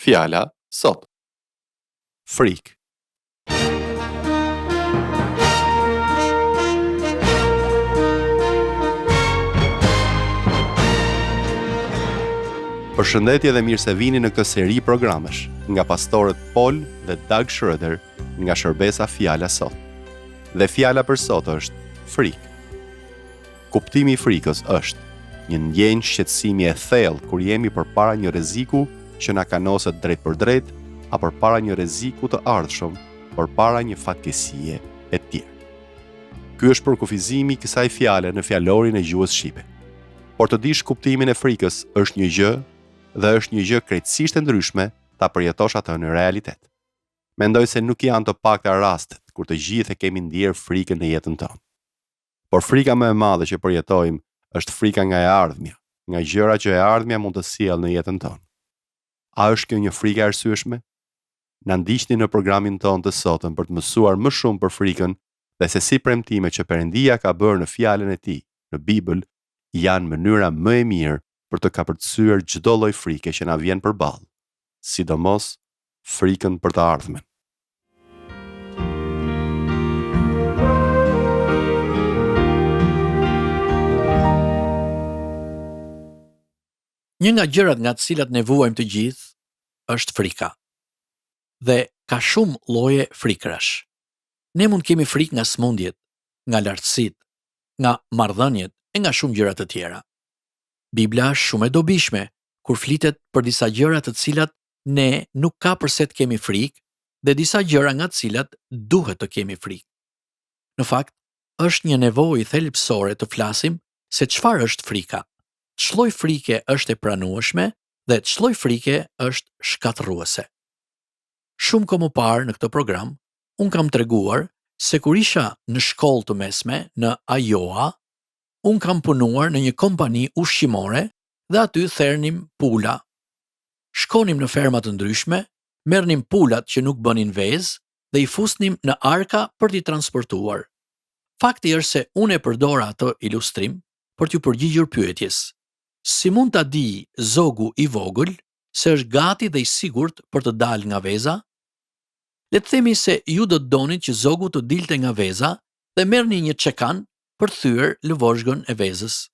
Fjala sot. Frikë. Përshëndetje dhe mirë se vini në këtë seri programesh nga pastorët Paul dhe Doug Schroeder nga shërbesa Fjala sot. Dhe fjala për sot është frikë. Kuptimi i frikës është një ndjenjë shqetësimi e thellë kur jemi përpara një rreziku që na kanoset drejt për drejt apo përpara një rreziku të ardhshëm, përpara një fatkesie e tjerë. Ky është përkufizimi i kësaj fjale në fjalorin e gjuhës shqipe. Por të dish kuptimin e frikës është një gjë dhe është një gjë krejtësisht e ndryshme ta përjetosh atë në realitet. Mendoj se nuk janë të pakta rastet kur të gjithë kemi ndjerë frikën në jetën tonë. Por frika më e madhe që përjetojmë është frika nga e ardhmja, nga gjëra që e ardhmja mund të sjellë në jetën tonë. A është kjo një frikë e arsyeshme? Na ndiqni në programin tonë të sotëm për të mësuar më shumë për frikën dhe se si premtimet që Perëndia ka bërë në fjalën e Tij, në Bibël, janë mënyra më e mirë për të kapërcyer çdo lloj frike që na vjen përballë, sidomos frikën për të ardhmen. Një nga gjërat nga të cilat ne vuajmë të gjithë është frika. Dhe ka shumë lloje frikërash. Ne mund kemi frikë nga smundjet, nga lartësitë, nga marrëdhëniet e nga shumë gjëra të tjera. Bibla është shumë e dobishme kur flitet për disa gjëra të cilat ne nuk ka përse të kemi frikë dhe disa gjëra nga të cilat duhet të kemi frikë. Në fakt, është një nevojë thelbësore të flasim se çfarë është frika. Ç'lloj frike është e pranueshme dhe ç'lloj frike është shkatërruese. Shumë kohë më parë në këtë program, unë kam treguar se kur isha në shkollë të mesme në Iowa, unë kam punuar në një kompani ushqimore dhe aty thernim pula. Shkonim në ferma të ndryshme, merrnim pulat që nuk bënin vezë dhe i fusnim në arka për t'i transportuar. Fakti është se unë e përdora atë ilustrim për t'ju përgjigjur pyetjes: si mund ta di zogu i vogël se është gati dhe i sigurt për të dalë nga veza? Le të themi se ju do të donit që zogu të dilte nga veza dhe merrni një çekan për thyer lëvozhgën e vezës.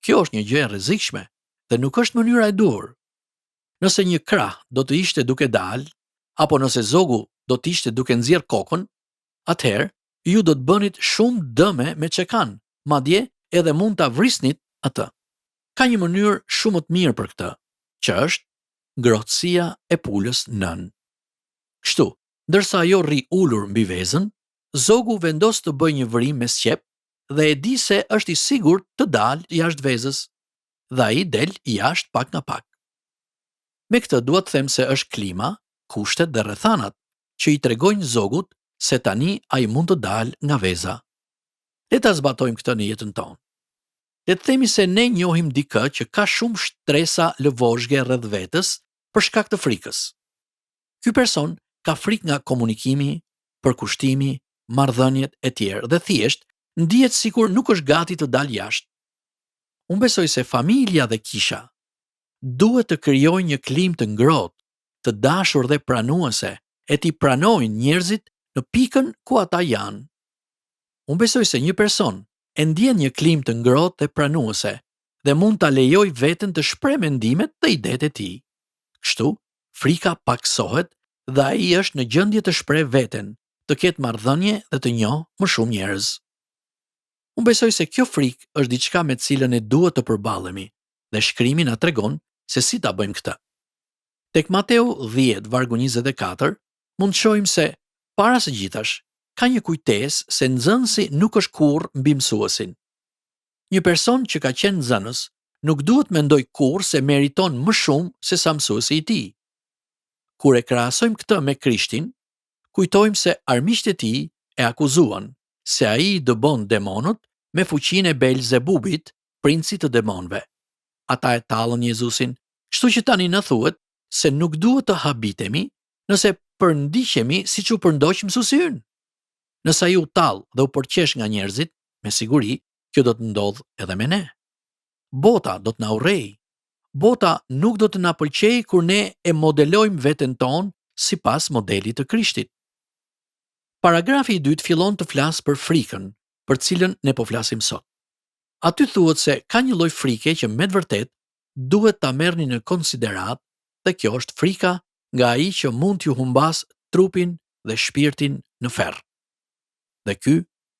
Kjo është një gjë e rrezikshme dhe nuk është mënyra e dur. Nëse një krah do të ishte duke dalë, apo nëse zogu do të ishte duke nxjerr kokën, atëherë ju do të bënit shumë dëme me çekan, madje edhe mund ta vrisnit atë. Ka një mënyrë shumë të mirë për këtë, që është ngrohtësia e pulës nën. Kështu, ndërsa ajo rri ulur mbi vezën, zogu vendos të bëjë një vërim me sqep dhe e di se është i sigurt të dalë jashtë vezës, dhe ai del jashtë pak nga pak. Me këtë dua të them se është klima, kushtet dhe rrethanat që i tregojnë zogut se tani ai mund të dalë nga veza. Le ta zbatojmë këtë në jetën tonë. Le të themi se ne njohim dikë që ka shumë shtresa lëvozhge rreth vetes për shkak të frikës. Ky person ka frikë nga komunikimi, përkushtimi, marrëdhëniet e tjerë dhe thjesht ndihet sikur nuk është gati të dalë jashtë. Unë besoj se familja dhe kisha duhet të krijojnë një klimë të ngrohtë, të dashur dhe pranuese, e t'i pranojnë njerëzit në pikën ku ata janë. Unë besoj se një person e ndjen një klimë të ngrohtë dhe pranuese dhe mund ta lejojë veten të shprehë mendimet dhe idetë e tij. Kështu, frika paksohet dhe ai është në gjendje të shprehë veten, të ketë marrëdhënie dhe të njohë më shumë njerëz. Unë besoj se kjo frikë është diçka me cilën ne duhet të përballemi dhe Shkrimi na tregon se si ta bëjmë këtë. Tek Mateu 10 vargu 24 mund të shohim se para së gjithash ka një kujtesë se nxënësi nuk është kurrë mbi mësuesin. Një person që ka qenë nxënës nuk duhet mendoj kurrë se meriton më shumë se sa mësuesi i tij. Kur e krahasojmë këtë me Krishtin, kujtojmë se armiqtë e tij e akuzuan se ai i dëbon demonët me fuqinë e Belzebubit, princit të demonëve. Ata e tallën Jezusin, kështu që tani na thuhet se nuk duhet të habitemi nëse përndiqemi siç u përndoq mësuesi ynë. Nëse ai u tall dhe u përqesh nga njerëzit, me siguri kjo do të ndodhë edhe me ne. Bota do të na urrejë. bota nuk do të na pëlqejë kur ne e modelojmë veten tonë sipas modelit të Krishtit. Paragrafi i dytë fillon të flas për frikën, për cilën ne po flasim sot. Aty thuhet se ka një lloj frike që me të vërtet duhet ta merrni në konsiderat, dhe kjo është frika nga ai që mund t'ju humbas trupin dhe shpirtin në ferr. Dhe ky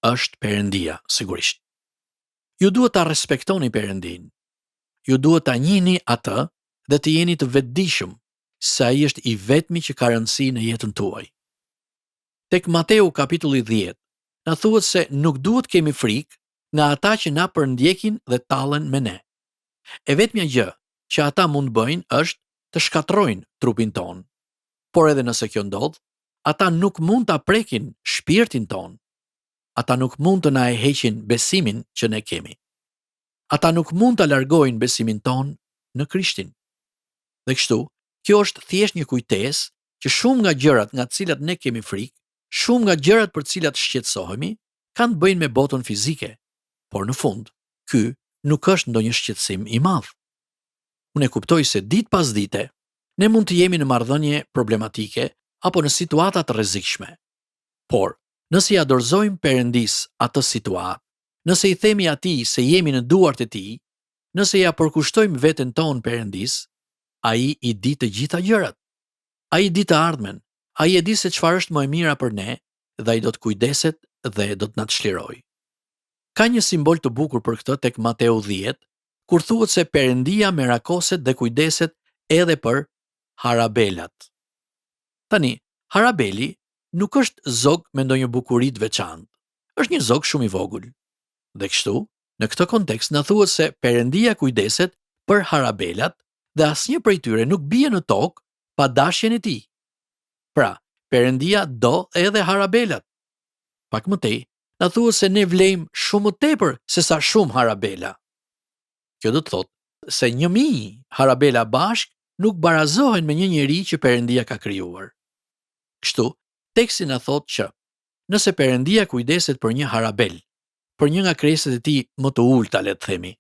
është Perëndia, sigurisht. Ju duhet ta respektoni Perëndin. Ju duhet ta njihni atë dhe të jeni të vetëdijshëm se ai është i vetmi që ka rëndësi në jetën tuaj. Tek Mateu kapitulli 10, na thuhet se nuk duhet kemi frikë nga ata që na përndjekin dhe tallen me ne. E vetmja gjë që ata mund bëjnë është të shkatrojnë trupin ton. Por edhe nëse kjo ndodh, ata nuk mund ta prekin shpirtin ton. Ata nuk mund të na e heqin besimin që ne kemi. Ata nuk mund të largojnë besimin ton në Krishtin. Dhe kështu, kjo është thjesht një kujtesë që shumë nga gjërat nga të cilat ne kemi frikë, shumë nga gjërat për të cilat shqetësohemi, kanë të bëjnë me botën fizike, por në fund, ky nuk është ndonjë shqetësim i madh. Unë e kuptoj se ditë pas dite, ne mund të jemi në marrëdhënie problematike apo në situata të rrezikshme. Por, nëse ja dorëzojmë Perëndis atë situatë, nëse i themi atij se jemi në duart e tij, nëse ja përkushtojmë veten tonë Perëndis, ai i di të gjitha gjërat. Ai di të ardhmen, ai e di se çfarë është më e mira për ne dhe ai do të kujdeset dhe do të na çlirojë. Ka një simbol të bukur për këtë tek Mateu 10, kur thuhet se Perëndia merakoset dhe kujdeset edhe për harabelat. Tani, harabeli nuk është zog me ndonjë bukuri të veçantë. Është një zog shumë i vogël. Dhe kështu, në këtë kontekst na thuhet se Perëndia kujdeset për harabelat dhe asnjë prej tyre nuk bie në tokë pa dashjen e tij. Pra, Perëndia do edhe harabelat. Pak më tej, na thuhet se ne vlejmë shumë më tepër se sa shumë harabela. Kjo do të thotë se 1000 harabela bashk nuk barazohen me një njeri që Perëndia ka krijuar. Kështu, teksti na thotë që nëse Perëndia kujdeset për një harabel, për një nga krijesat e tij më të ulta, le të themi,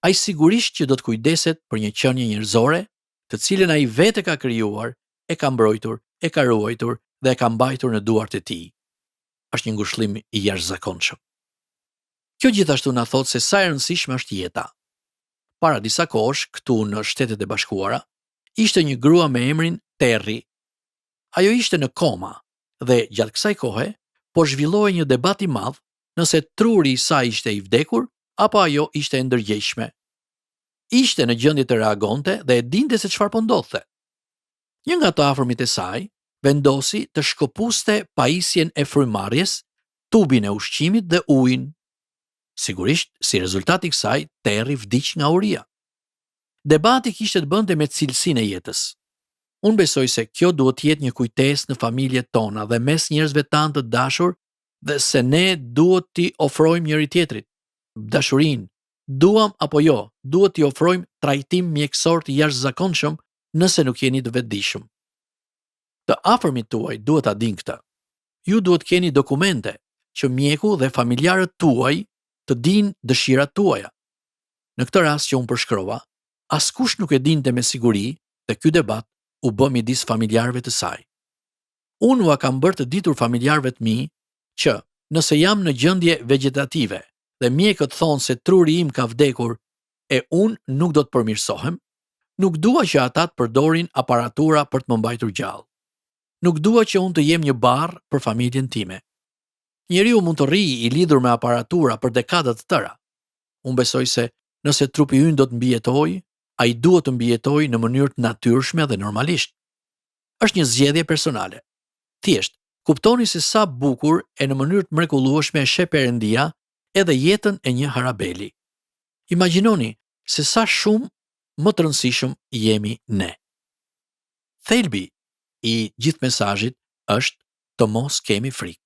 ai sigurisht që do të kujdeset për një qenie njerëzore, të cilën ai vetë ka krijuar, e ka mbrojtur, e ka ruajtur dhe e ka mbajtur në duart e tij. Është një ngushëllim i jashtëzakonshëm. Kjo gjithashtu na thotë se sa e rëndësishme është jeta. Para disa kohësh, këtu në Shtetet e Bashkuara, ishte një grua me emrin Terry. Ajo ishte në koma dhe gjatë kësaj kohe po zhvillohej një debat i madh nëse truri i saj ishte i vdekur apo ajo ishte e ndërgjegjshme. Ishte në gjendje të reagonte dhe e dinte se çfarë po ndodhte. Një nga të afërmit e saj vendosi të shkëpuste pajisjen e frymarrjes, tubin e ushqimit dhe ujin. Sigurisht, si rezultat i kësaj, Terry vdiq nga uria. Debati kishte të bënte me cilësinë e jetës. Unë besoj se kjo duhet të jetë një kujtesë në familjet tona dhe mes njerëzve tanë të dashur, dhe se ne duhet t'i ofrojmë njëri tjetrit dashurinë, duam apo jo, duhet t'i ofrojmë trajtim mjekësor të jashtëzakonshëm nëse nuk jeni të vetëdijshëm. Të afërmit tuaj duhet ta dinë këtë. Ju duhet keni dokumente që mjeku dhe familjarët tuaj të dinë dëshirat tuaja. Në këtë rast që unë përshkrova, askush nuk e dinte me siguri dhe ky debat u bë midis familjarëve të saj. Unë ua kam bërë të ditur familjarëve të mi që nëse jam në gjendje vegetative dhe mjekët thonë se truri im ka vdekur e unë nuk do të përmirësohem, nuk dua që ata të përdorin aparatura për të më mbajtur gjallë. Nuk dua që unë të jem një barr për familjen time. Njeriu mund të rrijë i lidhur me aparatura për dekada të tëra. Unë besoj se nëse trupi ynë do të mbijetojë, ai duhet të mbijetojë në mënyrë të natyrshme dhe normalisht. Është një zgjedhje personale. Thjesht, kuptoni se sa bukur e në mënyrë të mrekullueshme e sheh Perëndia edhe jetën e një harabeli. Imagjinoni se sa shumë më të rëndësishëm jemi ne. Thelbi i gjithë mesazhit është të mos kemi frikë.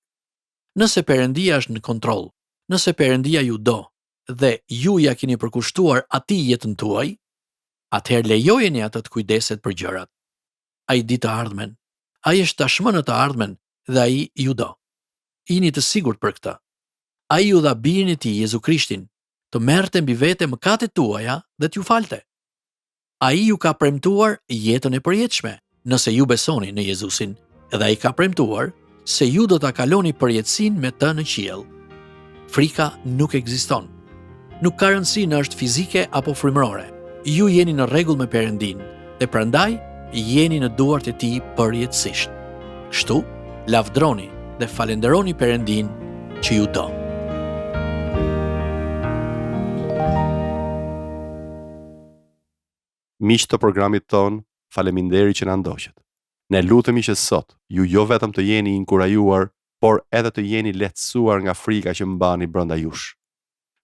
Nëse Perëndia është në kontroll, nëse Perëndia ju do dhe ju ja keni përkushtuar atij jetën tuaj, atëherë lejojeni atë të kujdeset për gjërat. Ai di të ardhmen, ai është tashmë në të ardhmen dhe ai ju do. Jini të sigurt për këtë. Ai ju dha birin e tij, Jezu Krishtin, të merrte mbi vete mëkatet tuaja dhe t'ju falte. Ai ju ka premtuar jetën e përjetshme, nëse ju besoni në Jezusin, dhe ai ka premtuar se ju do ta kaloni përjetësinë me të në qiell. Frika nuk ekziston. Nuk ka rëndësi në është fizike apo frymërore. Ju jeni në rregull me Perëndin dhe prandaj jeni në duart e Tij përjetësisht. Kështu, lavdroni dhe falenderoni Perëndin që ju do. Miq të programit ton, faleminderit që na ndoqët. Ne lutemi që sot ju jo vetëm të jeni inkurajuar, por edhe të jeni lehtësuar nga frika që mbani brenda jush.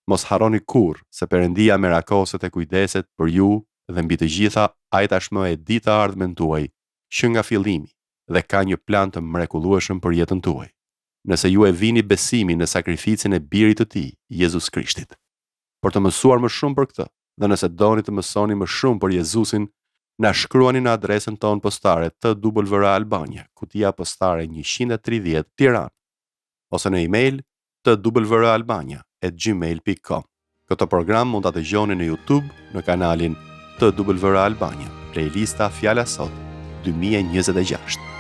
Mos harroni kurrë se Perëndia merakoset e kujdeset për ju dhe mbi të gjitha ai tashmë e di të ardhmen tuaj që nga fillimi dhe ka një plan të mrekullueshëm për jetën tuaj. Nëse ju e vini besimin në sakrificën e birit të Tij, Jezus Krishtit. Për të mësuar më shumë për këtë, dhe nëse doni të mësoni më shumë për Jezusin, na shkruani në adresën tonë postare TWR Albania, kutia postare 130 Tiranë, ose në email twralbania@gmail.com. Këtë program mund ta dëgjoni në YouTube në kanalin TWR Albania, playlista Fjala Sot 2026.